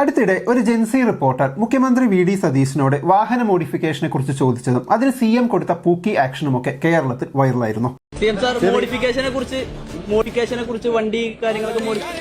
അടുത്തിടെ ഒരു ജെൻസി റിപ്പോർട്ടർ മുഖ്യമന്ത്രി വി ഡി സതീശനോട് വാഹന മോഡിഫിക്കേഷനെ കുറിച്ച് ചോദിച്ചതും അതിന് CM കൊടുത്ത പൂക്കി ആക്ഷനുമൊക്കെ കേരളത്തിൽ വൈറലായിരുന്നു. മോഡിഫിക്കേഷനെ കുറിച്ച് വണ്ടി കാര്യങ്ങളൊക്കെ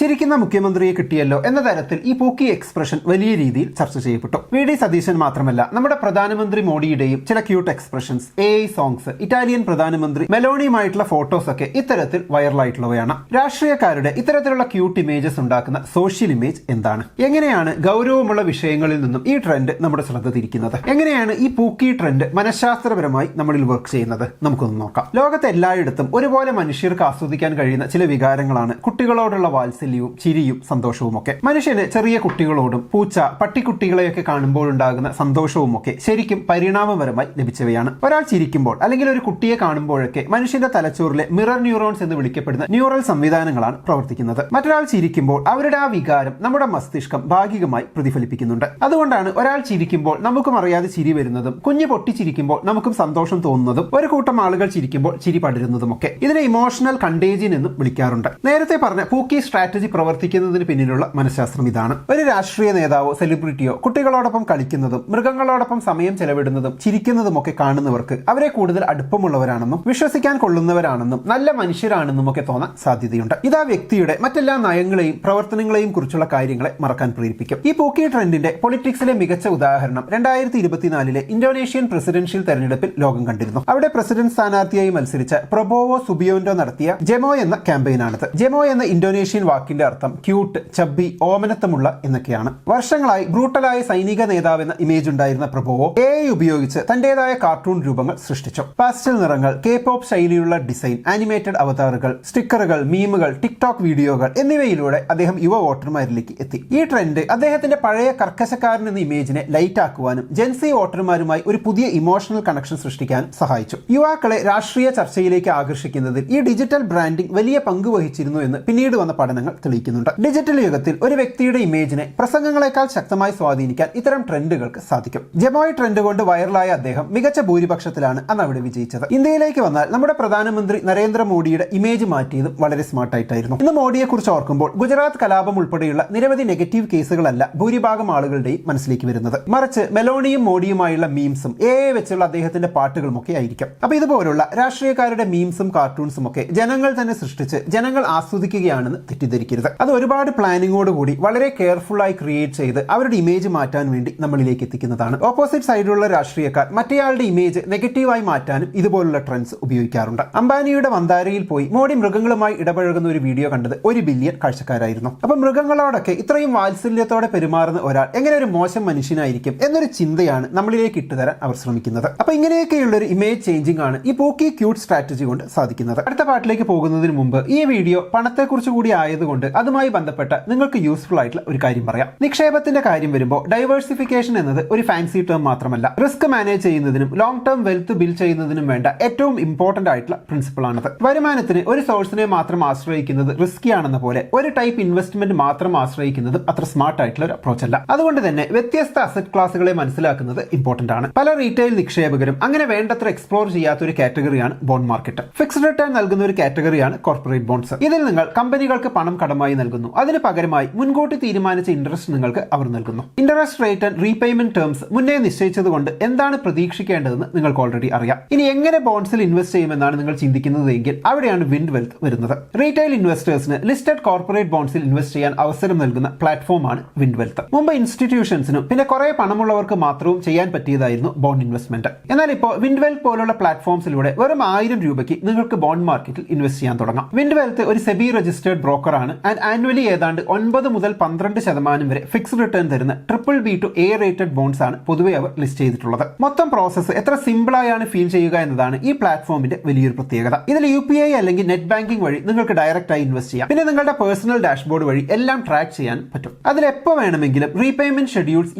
ചിരിക്കുന്ന മുഖ്യമന്ത്രിയെ കിട്ടിയല്ലോ എന്ന തരത്തിൽ ഈ പൂക്കി എക്സ്പ്രഷൻ വലിയ രീതിയിൽ ചർച്ച ചെയ്യപ്പെട്ടു. വി ഡി സതീശൻ മാത്രമല്ല, നമ്മുടെ പ്രധാനമന്ത്രി മോഡിയുടെയും ചില cute expressions, AI songs, Italian പ്രധാനമന്ത്രി മെലോണിയുമായിട്ടുള്ള ഫോട്ടോസ് ഒക്കെ ഇത്തരത്തിൽ വൈറലായിട്ടുള്ളവയാണ്. രാഷ്ട്രീയക്കാരുടെ ഇത്തരത്തിലുള്ള ക്യൂട്ട് ഇമേജസ് ഉണ്ടാക്കുന്ന സോഷ്യൽ ഇമേജ് എന്താണ്? എങ്ങനെയാണ് ഗൗരവമുള്ള വിഷയങ്ങളിൽ നിന്നും ഈ ട്രെൻഡ് നമ്മുടെ ശ്രദ്ധ തിരിക്കുന്നത്? എങ്ങനെയാണ് ഈ പൂക്കി ട്രെൻഡ് മനഃശാസ്ത്രപരമായി നമ്മളിൽ വർക്ക് ചെയ്യുന്നത്? നമുക്കൊന്ന് നോക്കാം. ലോകത്തെ എല്ലായിടത്തും ഒരുപോലെ മനുഷ്യർക്ക് ആസ്വദിക്കാൻ കഴിയുന്ന ചില വികാരങ്ങളാണ് കുട്ടികളോടുള്ള വാത്സല്യം, ചിരിയും സന്തോഷവും ഒക്കെ. മനുഷ്യന് ചെറിയ കുട്ടികളോടും പൂച്ച, പട്ടിക്കുട്ടികളെയൊക്കെ കാണുമ്പോൾ ഉണ്ടാകുന്ന സന്തോഷവും ഒക്കെ ശരിക്കും പരിണാമപരമായി ലഭിച്ചവയാണ്. ഒരാൾ ചിരിക്കുമ്പോൾ അല്ലെങ്കിൽ ഒരു കുട്ടിയെ കാണുമ്പോഴൊക്കെ മനുഷ്യന്റെ തലച്ചോറിലെ മിറർ ന്യൂറോൺസ് എന്ന് വിളിക്കപ്പെടുന്ന ന്യൂറൽ സംവിധാനങ്ങളാണ് പ്രവർത്തിക്കുന്നത്. മറ്റൊരാൾ ചിരിക്കുമ്പോൾ അവരുടെ ആ വികാരം നമ്മുടെ മസ്തിഷ്കം ഭാഗികമായി പ്രതിഫലിപ്പിക്കുന്നുണ്ട്. അതുകൊണ്ടാണ് ഒരാൾ ചിരിക്കുമ്പോൾ നമുക്കും അറിയാതെ ചിരി വരുന്നതും, കുഞ്ഞ് പൊട്ടിച്ചിരിക്കുമ്പോൾ നമുക്കും സന്തോഷം തോന്നുന്നതും, ഒരു കൂട്ടം ആളുകൾ ചിരിക്കുമ്പോൾ ചിരി പടരുന്നതും ഒക്കെ. ഇതിനെ ഇമോഷണൽ കണ്ടേജിയൻ എന്നും വിളിക്കാറുണ്ട്. നേരത്തെ പറഞ്ഞ പൂക്കി സ്ട്രാറ്റജി പ്രവർത്തിക്കുന്നതിന് പിന്നിലുള്ള മനഃശാസ്ത്രം ഇതാണ്. ഒരു രാഷ്ട്രീയ നേതാവോ സെലിബ്രിറ്റിയോ കുട്ടികളോടൊപ്പം കളിക്കുന്നതും മൃഗങ്ങളോടൊപ്പം സമയം ചെലവിടുന്നതും ചിരിക്കുന്നതും ഒക്കെ കാണുന്നവർക്ക് അവരെ കൂടുതൽ അടുപ്പമുള്ളവരാണെന്നും വിശ്വസിക്കാൻ കൊള്ളുന്നവരാണെന്നും നല്ല മനുഷ്യരാണെന്നും ഒക്കെ തോന്നാൻ സാധ്യതയുണ്ട്. ഇത് ആ വ്യക്തിയുടെ മറ്റെല്ലാ നയങ്ങളെയും പ്രവർത്തനങ്ങളെയും കുറിച്ചുള്ള കാര്യങ്ങളെ മറക്കാൻ പ്രേരിപ്പിക്കും. ഈ പൂക്കി ട്രെൻഡിന്റെ പൊളിറ്റിക്സിലെ മികച്ച ഉദാഹരണം 2024 ഇന്തോനേഷ്യൻ പ്രസിഡൻഷ്യൽ തെരഞ്ഞെടുപ്പിൽ ലോകം കണ്ടിരുന്നു. അവിടെ പ്രസിഡന്റ് സ്ഥാനാർത്ഥിയായി മത്സരിച്ച പ്രബോവോ സുബിയോന്റോ നടത്തിയ ജെമോ എന്ന ക്യാമ്പയിനാണിത്. ജെമോ എന്ന ഇന്തോനേഷ്യൻ വാക്കിന്റെ അർത്ഥം ക്യൂട്ട്, ചബ്ബി, ഓമനത്തമുള്ള എന്നൊക്കെയാണ്. വർഷങ്ങളായി ബ്രൂട്ടലായ സൈനിക നേതാവ് എന്ന ഇമേജ് ഉണ്ടായിരുന്ന പ്രബോവോ AI ഉപയോഗിച്ച് തന്റേതായ കാർട്ടൂൺ രൂപങ്ങൾ സൃഷ്ടിച്ചു. പാസ്റ്റൽ നിറങ്ങൾ, K-pop ശൈലിയുള്ള ഡിസൈൻ, ആനിമേറ്റഡ് അവതാറുകൾ, സ്റ്റിക്കറുകൾ, മീമുകൾ, ടിക്ടോക്ക് വീഡിയോകൾ എന്നിവയിലൂടെ അദ്ദേഹം യുവ വോട്ടർമാരിലേക്ക് എത്തി. ഈ ട്രെൻഡ് അദ്ദേഹത്തിന്റെ പഴയ കർക്കശക്കാരൻ എന്ന ഇമേജിനെ ലൈറ്റ് ആക്കുവാനും ജെൻസി വോട്ടർമാരുമായി ഒരു പുതിയ ഇമോഷണൽ കണക്ഷൻ സൃഷ്ടിക്കാനും സഹായിച്ചു. യുവാക്കളെ രാഷ്ട്രീയ ചർച്ചയിലേക്ക് ആകർഷിക്കുന്നതിൽ ഈ ഡിജിറ്റൽ ബ്രാൻഡിംഗ് വലിയ പങ്ക് വഹിച്ചിരുന്നു എന്ന് പിന്നീട് വന്ന പഠനങ്ങൾ തെളിയിക്കുന്നുണ്ട്. ഡിജിറ്റൽ യുഗത്തിൽ ഒരു വ്യക്തിയുടെ ഇമേജിനെ പ്രസംഗങ്ങളെക്കാൾ ശക്തമായി സ്വാധീനിക്കാൻ ഇത്തരം ട്രെൻഡുകൾക്ക് സാധിക്കും. ജെമോയ് ട്രെൻഡ് കൊണ്ട് വൈറലായ അദ്ദേഹം മികച്ച ഭൂരിപക്ഷത്തിലാണ് അന്ന് അവിടെ വിജയിച്ചത്. ഇന്ത്യയിലേക്ക് വന്നാൽ നമ്മുടെ പ്രധാനമന്ത്രി നരേന്ദ്രമോദിയുടെ ഇമേജ് മാറ്റിയതും വളരെ സ്മാർട്ടായിട്ടായിരുന്നു. ഇന്ന് മോഡിയെ കുറിച്ച് ഓർക്കുമ്പോൾ ഗുജറാത്ത് കലാപം ഉൾപ്പെടെയുള്ള നിരവധി നെഗറ്റീവ് കേസുകളല്ല ഭൂരിഭാഗം ആളുകളുടെയും മനസ്സിലേക്ക് വരുന്നത്. മറിച്ച് മെലോണിയും മോഡിയുമായുള്ള മീംസും AI വെച്ചുള്ള അദ്ദേഹത്തിന്റെ പാട്ടുകളും ഒക്കെ ആയിരിക്കും. അപ്പൊ ഇതുപോലുള്ള രാഷ്ട്രീയക്കാരുടെ മീംസും കാർട്ടൂൺസും ഒക്കെ ജനങ്ങൾ തന്നെ സൃഷ്ടിച്ച് ജനങ്ങൾ ആസ്വദിക്കുകയാണെന്ന് തെറ്റിദ്ധരിക്കരുത്. അത് ഒരുപാട് പ്ലാനിങ്ങോടുകൂടി വളരെ കെയർഫുൾ ആയി ക്രിയേറ്റ് ചെയ്ത് അവരുടെ ഇമേജ് മാറ്റാൻ വേണ്ടി നമ്മളിലേക്ക് എത്തിക്കുന്നതാണ്. ഓപ്പോസിറ്റ് സൈഡിലുള്ള രാഷ്ട്രീയക്കാർ മറ്റേയാളുടെ ഇമേജ് നെഗറ്റീവായി മാറ്റാനും ഇതുപോലുള്ള ട്രെൻഡ്സ് ഉപയോഗിക്കാറുണ്ട്. അംബാനിയുടെ വന്താരയിൽ പോയി മോഡി മൃഗങ്ങളുമായി ഇടപഴകുന്ന ഒരു വീഡിയോ കണ്ടത് 1 ബില്യൺ കാഴ്ചക്കാരായിരുന്നു. അപ്പൊ മൃഗങ്ങളോടൊക്കെ ഇത്രയും വാത്സല്യത്തോടെ പെരുമാറുന്ന ഒരാൾ എങ്ങനെ ഒരു മോശം മനുഷ്യനായിരിക്കും എന്നൊരു ചിന്തയാണ് നമ്മളിലേക്ക് ഇട്ടുതരാൻ അവർ ശ്രമിക്കുന്നത്. അപ്പൊ ഇങ്ങനെയൊക്കെയുള്ള ഒരു ഇമേജ് ചേഞ്ചിങ് ആണ് ഈ പൂക്കി ക്യൂട്ട് സ്ട്രാറ്റജി കൊണ്ട് സാധിക്കുന്നത്. അടുത്ത പാട്ടിലേക്ക് പോകുന്നതിന് മുമ്പ് ഈ വീഡിയോ പണത്തെക്കുറിച്ച് കൂടി ആയതുകൊണ്ട് അതുമായി ബന്ധപ്പെട്ട നിങ്ങൾക്ക് യൂസ്ഫുൾ ആയിട്ടുള്ള ഒരു കാര്യം പറയാം. നിക്ഷേപത്തിന്റെ കാര്യം വരുമ്പോൾ ഡൈവേഴ്സിഫിക്കേഷൻ എന്നത് ഒരു ഫാൻസി ടേം മാത്രമല്ല, റിസ്ക് മാനേജ് ചെയ്യുന്നതിനും ലോങ് ടേം വെൽത്ത് ബിൽഡ് ചെയ്യുന്നതിനും വേണ്ട ഏറ്റവും ഇമ്പോർട്ടന്റ് ആയിട്ടുള്ള പ്രിൻസിപ്പിൾ ആണത്. വരുമാനത്തിന് ഒരു സോഴ്സിനെ മാത്രം ആശ്രയിക്കുന്നത് റിസ്കി ആണെന്ന പോലെ ഒരു ടൈപ്പ് ഇൻവെസ്റ്റ്മെന്റ് മാത്രം ആശ്രയിക്കുന്നതും അത്ര സ്മാർട്ട് ആയിട്ടുള്ള ഒരു അപ്രോച്ച് അല്ല. അതുകൊണ്ട് തന്നെ വ്യത്യസ്ത അസറ്റ് ക്ലാസുകളെ മനസ്സിലാക്കുന്നത് ഇമ്പോർട്ടന്റ് ആണ്. പല റീറ്റെയിൽ നിക്ഷേപകരും അങ്ങനെ വേണ്ടത്ര എക്സ്പ്ലോർ ചെയ്യാത്ത ഒരു കാറ്റഗറിയാണ് ബോണ്ട് മാർക്കറ്റ്. ഫിക്സ്ഡ് റിട്ടേൺ നൽകുന്ന ഒരു കാറ്റഗറിയാണ് കോർപ്പറേറ്റ് ബോണ്ട്സ്. ഇതിൽ നിങ്ങൾ കമ്പനികൾക്ക് പണം കടമായി നൽകുന്നു. അതിന് പകരമായി മുൻകൂട്ടി തീരുമാനിച്ച ഇൻട്രസ്റ്റ് നിങ്ങൾക്ക് അവർ നൽകുന്നു. Interest rate and repayment terms മുന്നേ നിശ്ചയിച്ചതുകൊണ്ട് എന്താണ് പ്രതീക്ഷിക്കേണ്ടതെന്ന് നിങ്ങൾക്ക് ഓൾറെഡി അറിയാം. ഇനി എങ്ങനെ ബോണ്ട്സിൽ ഇൻവെസ്റ്റ് ചെയ്യുമെന്നാണ് നിങ്ങൾ ചിന്തിക്കുന്നത് എങ്കിൽ അവിടെയാണ് വിൻഡ് വെൽത്ത് വരുന്നത്. റീറ്റെയിൽ ഇൻവെസ്റ്റേഴ്സിന് ലിസ്റ്റഡ് കോർപ്പറേറ്റ് ബോണ്ട്സിൽ ഇൻവെസ്റ്റ് ചെയ്യാൻ അവസരം നൽകുന്ന പ്ലാറ്റ്ഫോമാണ് വിൻഡ് വെൽത്ത്. മുമ്പ് ഇൻസ്റ്റിറ്റ്യൂഷൻസിനും പിന്നെ കുറെ പണമുള്ളവർക്ക് മാത്രവും ചെയ്യാൻ പറ്റിയതായിരുന്നു ബോണ്ട് ഇൻവെസ്റ്റ്മെന്റ്. എന്നാൽ ഇപ്പോൾ വിൻഡ് വെൽത്ത് പോലുള്ള പ്ലാറ്റ്ഫോംസിലൂടെ വെറും 1000 രൂപയ്ക്ക് നിങ്ങൾക്ക് ബോണ്ട് മാർക്കറ്റിൽ ഇൻവെസ്റ്റ് ചെയ്യാൻ തുടങ്ങാം. വിൻഡ് വെൽത്ത് ഒരു സെബി രജിസ്റ്റേർഡ് ബ്രോക്കർ ആണ് ആൻഡ് ആനുവലി ഏതാണ്ട് 9 മുതൽ 12% വരെ ഫിക്സ്ഡ് റിട്ടേൺ തരുന്ന BBB to A rated bonds ആണ് പൊതുവെ അവർ ലിസ്റ്റ് ചെയ്തിട്ടുള്ളത്. മൊത്തം പ്രോസസ്സ് എത്ര സിമ്പിൾ ആയാണ് ഫീൽ ചെയ്യുക എന്നതാണ് ഈ പ്ലാറ്റ്ഫോമിന്റെ വലിയൊരു പ്രത്യേകത. ഇതിൽ UPI അല്ലെങ്കിൽ നെറ്റ് ബാങ്കിംഗ് വഴി നിങ്ങൾക്ക് ഡയറക്റ്റ് ആയി ഇൻവെസ്റ്റ് ചെയ്യാം. പിന്നെ നിങ്ങളുടെ പേഴ്സണൽ ഡാഷ്ബോർഡ് വഴി എല്ലാം ട്രാക്ക് ചെയ്യാനും പറ്റും. അതിൽ എപ്പോൾ വേണമെങ്കിലും റീപേയ്മെന്റ് ഷെഡ്യൂൾസ്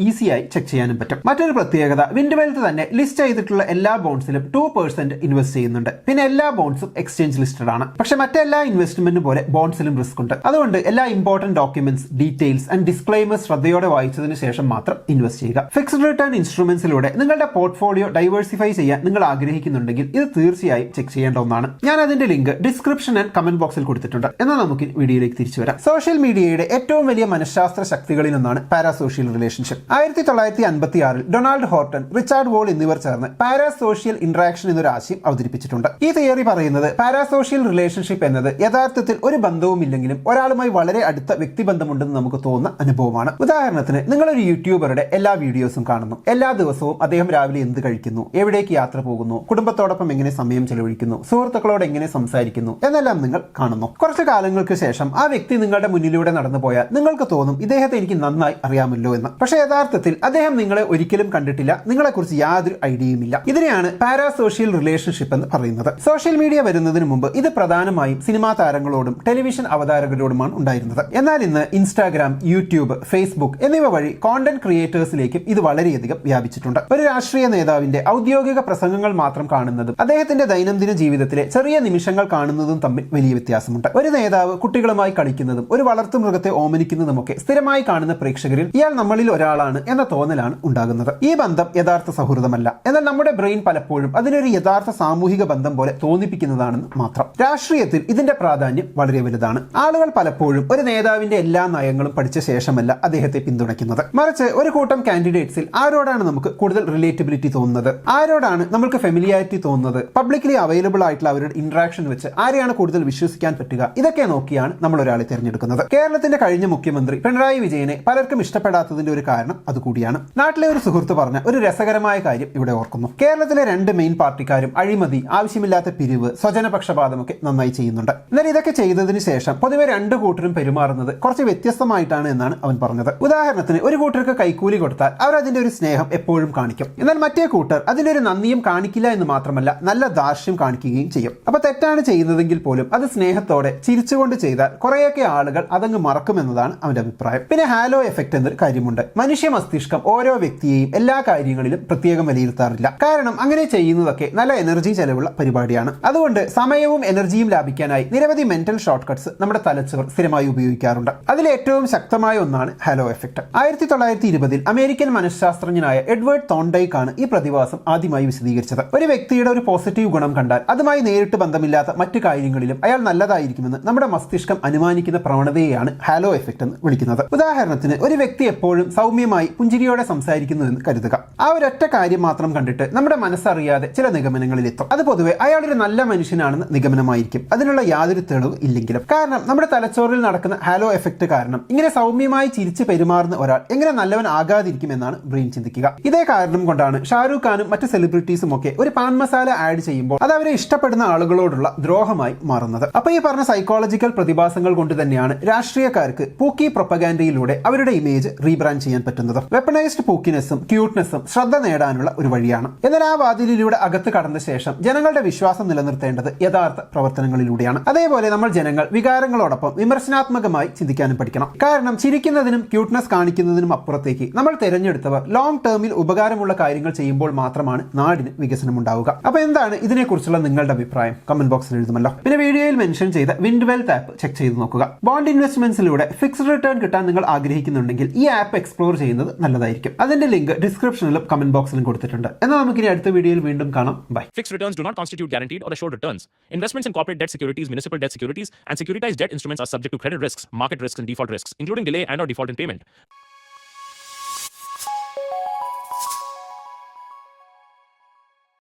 ഈസിയായി ചെക്ക് ചെയ്യാനും പറ്റും. മറ്റൊരു പ്രത്യേകത, വിൻഡ് വെൽത്ത് തന്നെ ലിസ്റ്റ് ചെയ്തിട്ടുള്ള എല്ലാ ബോണ്ട്സിലും 2% ഇൻവെസ്റ്റ് ചെയ്യുന്നുണ്ട്. പിന്നെ എല്ലാ ബോണ്ട്സും എക്സ്ചേഞ്ച് ലിസ്റ്റഡ് ആണ്. പക്ഷെ മറ്റെല്ലാ ഇൻവെസ്റ്റ്മെന്റും പോലെ ബോണ്ട്സിലും റിസ്ക് ഉണ്ട്. അതുകൊണ്ട് എല്ലാ ഇമ്പോർട്ടന്റ് ഡോക്യുമെന്റ്സ്, ഡീറ്റെയിൽസ് ആൻഡ് ഡിസ്ക്ലെയിമേഴ്സ് ശ്രദ്ധയോടെ വായിച്ചതിന് ശേഷം മാത്രം ഇൻവെസ്റ്റ് ചെയ്യുക. ഫിക്സ്ഡ് റിട്ടേൺ ഇൻസ്ട്രുമെന്റ്സിലൂടെ നിങ്ങളുടെ പോർട്ട്ഫോളിയോ ഡൈവേഴ്സിഫൈ ചെയ്യാൻ നിങ്ങൾ ആഗ്രഹിക്കുന്നുണ്ടെങ്കിൽ ഇത് തീർച്ചയായും ചെക്ക് ചെയ്യേണ്ട ഒന്നാണ്. ഞാൻ അതിന്റെ ലിങ്ക് ഡിസ്ക്രിപ്ഷൻ ആൻഡ് കമന്റ് ബോക്സിൽ കൊടുത്തിട്ടുണ്ട്. എന്നാൽ നമുക്ക് വീഡിയോയിലേക്ക് തിരിച്ചു വരാം. സോഷ്യൽ മീഡിയയുടെ ഏറ്റവും വലിയ മനഃശാസ്ത്ര ശക്തികളിൽ ഒന്നാണ് parasocial relationship. 1956 Donald Horton, Richard Wohl എന്നിവർ ചേർന്ന് പാരാസോഷ്യൽ ഇന്ററാക്ഷൻ എന്നൊരു ആശയം അവതരിപ്പിച്ചിട്ടുണ്ട്. ഈ തിയറി പറയുന്നത് പാരാസോഷ്യൽ റിലേഷൻഷിപ്പ് എന്നത് യഥാർത്ഥത്തിൽ ഒരു ബന്ധവുമില്ലെങ്കിലും ഒരാളുമായി വളരെ അടുത്ത വ്യക്തിബന്ധമുണ്ടെന്ന് നമുക്ക് തോന്നുന്ന അനുഭവമാണ്. ഉദാഹരണത്തിന്, നിങ്ങളൊരു യൂട്യൂബറുടെ എല്ലാ വീഡിയോസും കാണുന്നു. എല്ലാ ദിവസവും അദ്ദേഹം രാവിലെ എന്ത് കഴിക്കുന്നു, എവിടേക്ക് യാത്ര പോകുന്നു, കുടുംബത്തോടൊപ്പം എങ്ങനെ സമയം ചെലവഴിക്കുന്നു, സുഹൃത്തുക്കളോട് എങ്ങനെ സംസാരിക്കുന്നു എന്നെല്ലാം നിങ്ങൾ കാണുന്നു. കുറച്ചു കാലങ്ങൾക്ക് ശേഷം ആ വ്യക്തി നിങ്ങളുടെ മുന്നിലൂടെ നടന്നു പോയാൽ നിങ്ങൾക്ക് തോന്നും ഇദ്ദേഹത്തെ എനിക്ക് നന്നായി അറിയാമല്ലോ എന്ന്. പക്ഷേ യഥാർത്ഥത്തിൽ അദ്ദേഹം നിങ്ങളെ ഒരിക്കലും കണ്ടിട്ടില്ല, നിങ്ങളെക്കുറിച്ച് യാതൊരു ഐഡിയയുമില്ല. ഇതിനെയാണ് പാരാസോഷ്യൽ റിലേഷൻഷിപ്പ് എന്ന് പറയുന്നത്. സോഷ്യൽ മീഡിയ വരുന്നതിന് മുമ്പ് ഇത് പ്രധാനമായും സിനിമാ താരങ്ങളോടും ടെലിവിഷൻ അവതാരകരോടുമാണ് ഉണ്ടായിരുന്നത്. എന്നാൽ ഇന്ന് ഇൻസ്റ്റാഗ്രാം, യൂട്യൂബ്, ഫേസ്ബുക്ക് എന്നിവ വഴി കോണ്ടന്റ് ക്രിയേറ്റേഴ്സിലേക്കും ഇത് വളരെയധികം വ്യാപിച്ചിട്ടുണ്ട്. ഒരു രാഷ്ട്രീയ നേതാവിന്റെ ഔദ്യോഗിക പ്രസംഗങ്ങൾ മാത്രം കാണുന്നതും അദ്ദേഹത്തിന്റെ ദൈനംദിന ജീവിതത്തിലെ ചെറിയ നിമിഷങ്ങൾ കാണുന്നതും തമ്മിൽ വലിയ വ്യത്യാസമുണ്ട്. ഒരു നേതാവ് കുട്ടികളുമായി കളിക്കുന്നതും ഒരു വളർത്തുമൃഗത്തെ ഓമനിക്കുന്നതുമൊക്കെ സ്ഥിരമായി കാണുന്ന പ്രേക്ഷകരിൽ ഇയാൾ നമ്മളിൽ ഒരാളാണ് എന്ന തോന്നലാണ് ഉണ്ടാകുന്നത്. ഈ ബന്ധം യഥാർത്ഥ സൗഹൃദമല്ല. എന്നാൽ നമ്മുടെ ബ്രെയിൻ പലപ്പോഴും അതിനൊരു യഥാർത്ഥ സാമൂഹിക ബന്ധം പോലെ തോന്നിപ്പിക്കുന്നതാണെന്ന് മാത്രം. രാഷ്ട്രീയത്തിൽ ഇതിന്റെ പ്രാധാന്യം വളരെ വലുതാണ്. ആളുകൾ പലപ്പോഴും ഒരു നേതാവിന്റെ എല്ലാ നയങ്ങളും പഠിച്ച ശേഷമല്ല അദ്ദേഹത്തെ പിന്തുണയ്ക്കുന്നത്. മറിച്ച് ഒരു കൂട്ടം കാൻഡിഡേറ്റ്സിൽ ആരോടാണ് നമുക്ക് കൂടുതൽ റിലേറ്റബിലിറ്റി തോന്നുന്നത്, ആരോടാണ് നമുക്ക് ഫെമിലിയാരിറ്റി തോന്നുന്നത്, പബ്ലിക്കലി അവൈലബിൾ ആയിട്ടുള്ള അവരുടെ ഇന്ററാക്ഷൻ വെച്ച് ആരെയാണ് കൂടുതൽ വിശ്വസിക്കാൻ പറ്റുക, ഇതൊക്കെ നോക്കിയാണ് നമ്മൾ ഒരാളെ തിരഞ്ഞെടുക്കുന്നത്. കേരളത്തിന്റെ കഴിഞ്ഞ മുഖ്യമന്ത്രി പിണറായി വിജയനെ പലർക്കും ഇഷ്ടപ്പെടാത്തതിന്റെ ഒരു കാരണം അതുകൂടിയാണ്. നാട്ടിലെ ഒരു സുഹൃത്ത് പറഞ്ഞ ഒരു രസകരമായ കാര്യം ഇവിടെ ഓർക്കുന്നു. കേരളത്തിലെ രണ്ട് മെയിൻ പാർട്ടിക്കാരും അഴിമതി, ആവശ്യമില്ലാത്ത പിരിവ്, സ്വജനപക്ഷപാതമൊക്കെ നന്നായി ചെയ്യുന്നുണ്ട്. എന്നാൽ ഇതൊക്കെ ചെയ്തതിനു ശേഷം പൊതുവെ രണ്ടു കൂട്ടരും പെരുമാറുന്നത് കുറച്ച് വ്യത്യസ്തമായിട്ടാണ് എന്നാണ് അവൻ പറഞ്ഞത്. ഉദാഹരണത്തിന്, ഒരു കൂട്ടർക്ക് കൈക്കൂലി കൊടുത്താൽ അവർ അതിന്റെ ഒരു സ്നേഹം എപ്പോഴും കാണിക്കും. എന്നാൽ മറ്റേ കൂട്ടർ അതിന്റെ ഒരു നന്ദിയും കാണിക്കില്ല എന്ന് മാത്രമല്ല, നല്ല ദാർഷ്ട്യം കാണിക്കുകയും ചെയ്യും. അപ്പൊ തെറ്റാണ് ചെയ്യുന്നതെങ്കിൽ പോലും അത് സ്നേഹത്തോടെ ചിരിച്ചുകൊണ്ട് ചെയ്താൽ കുറെയൊക്കെ ആളുകൾ അതങ്ങ് മറക്കുമെന്നതാണ് അവന്റെ അഭിപ്രായം. പിന്നെ ഹാലോ എഫക്ട് എന്നൊരു കാര്യമുണ്ട്. മനുഷ്യ മസ്തിഷ്കം ഓരോ വ്യക്തിയെയും എല്ലാ കാര്യങ്ങളിലും പ്രത്യേകം വിലയിരുത്താറില്ല. കാരണം അങ്ങനെ ചെയ്യുന്നതൊക്കെ നല്ല എനർജി ചെലവുള്ള പരിപാടിയാണ്. അതുകൊണ്ട് സമയവും എനർജിയും ലാഭിക്കാനായി നിരവധി മെന്റൽ ഷോർട്ട് കട്ട്സ് നമ്മുടെ തലച്ചോർ സ്ഥിരമായി ഉപയോഗിക്കാറുണ്ട്. അതിൽ ഏറ്റവും ശക്തമായ ഒന്നാണ് ഹാലോ എഫക്ട്. 1920 അമേരിക്കൻ മനഃശാസ്ത്രജ്ഞനായ എഡ്വേർഡ് തോണ്ടൈക്ക് ആണ് ഈ പ്രതിഭാസം ആദ്യമായി വിശദീകരിച്ചത്. ഒരു വ്യക്തിയുടെ ഒരു പോസിറ്റീവ് ഗുണം കണ്ടാൽ അതുമായി നേരിട്ട് ബന്ധമില്ലാത്ത മറ്റു കാര്യങ്ങളിലും അയാൾ നല്ലതായിരിക്കുമെന്ന് നമ്മുടെ മസ്തിഷ്കം അനുമാനിക്കുന്ന പ്രവണതയെയാണ് ഹാലോ എഫക്ട് എന്ന് വിളിക്കുന്നത്. ഉദാഹരണത്തിന്, ഒരു വ്യക്തി എപ്പോഴും സൗമ്യമായി പുഞ്ചിരിയോടെ സംസാരിക്കുന്നു എന്ന് കരുതുക. ആ ഒരൊറ്റ കാര്യം മാത്രം കണ്ടിട്ട് നമ്മുടെ മനസ്സറിയാതെ ചില നിഗമനങ്ങളിൽ എത്തും. അത് പൊതുവെ അയാളൊരു നല്ല മനുഷ്യനാണെന്ന് നിഗമനമായിരിക്കും, അതിനുള്ള യാതൊരു തെളിവ് ഇല്ലെങ്കിലും. കാരണം നമ്മുടെ തലച്ചോറിൽ നടക്കുന്ന ഹാലോ എഫക്ട് കാരണം ഇങ്ങനെ സൗമ്യമായി ചിരിച്ച് പെരുമാറുന്ന ഒരാൾ എങ്ങനെ നല്ലവൻ ആകാതിരിക്കുമെന്നാണ് ബ്രെയിൻ ചിന്തിക്കുക. ഇതേ കാരണം കൊണ്ടാണ് ഷാരൂഖ് ഖാനും മറ്റ് സെലിബ്രിറ്റീസും ഒക്കെ ഒരു പാൻ മസാല ആഡ് ചെയ്യുമ്പോൾ അത് അവരെ ഇഷ്ടപ്പെടുന്ന ആളുകളോടുള്ള ദ്രോഹമായി മാറുന്നത്. അപ്പൊ ഈ പറഞ്ഞ സൈക്കോളജിക്കൽ പ്രതിഭാസങ്ങൾ കൊണ്ട് തന്നെയാണ് രാഷ്ട്രീയക്കാർക്ക് പൂക്കി പ്രൊപ്പഗാൻഡയിലൂടെ അവരുടെ ഇമേജ് റീബ്രാൻഡ് ചെയ്യാൻ പറ്റുന്നത്. വെപ്പണൈസ്ഡ് പൂക്കിനെസ്സും ക്യൂട്ട്നെസ്സും ശ്രദ്ധ നേടാനുള്ള ഒരു വഴിയാണ്. എന്നാൽ ആ വാതിലിലൂടെ അകത്ത് കടന്ന ശേഷം ജനങ്ങളുടെ വിശ്വാസം നിലനിർത്തേണ്ടത് യഥാർത്ഥ പ്രവർത്തനങ്ങളിലൂടെയാണ്. അതേപോലെ നമ്മൾ ജനങ്ങൾ വികാരങ്ങളോടൊപ്പം വിമർശനാത്മകമായി ചിന്തിക്കാനും പഠിക്കണം. കാരണം ചിരിക്കുന്നതിനും ക്യൂട്ട്നെസ് കാണിക്കുന്നതിനും അപ്പുറത്തേക്ക് നമ്മൾ തിരഞ്ഞെടുത്തവർ ലോങ് ടേമിൽ ഉപകാരമുള്ള കാര്യങ്ങൾ ചെയ്യുമ്പോൾ മാത്രമാണ് നാടിന് വികസനം ഉണ്ടാവുക. അപ്പൊ എന്താണ് ഇതിനെക്കുറിച്ചുള്ള നിങ്ങളുടെ അഭിപ്രായം? കമന്റ് ബോക്സിൽ എഴുതുമല്ലോ. പിന്നെ വീഡിയോയിൽ മെൻഷൻ ചെയ്ത വിൻഡ്വെൽത്ത് ആപ്പ് ചെക്ക് ചെയ്ത് നോക്കുക. ബോണ്ട് ഇൻവെസ്റ്റ്മെന്റ്സിലൂടെ ഫിക്സ്ഡ് റിട്ടേൺ കിട്ടാൻ നിങ്ങൾ ആഗ്രഹിക്കുന്നുണ്ടെങ്കിൽ ഈ ആപ്പ് എക്സ്പ്ലോർ ചെയ്യുന്നത് നല്ലതായിരിക്കും. അതിന്റെ ലിങ്ക് ഡിസ്ക്രിപ്ഷനിലും കമന്റ് ബോക്സിലും കൊടുത്തിട്ടുണ്ട്. എന്നാൽ നമുക്കിനി അടുത്ത വീഡിയോയിൽ വീണ്ടും കാണാം. By. Fixed returns do not constitute guaranteed or assured returns. Investments in corporate debt securities, municipal debt securities, and securitized debt instruments are subject to credit risks, market risks, and default risks, including delay and/or default in payment.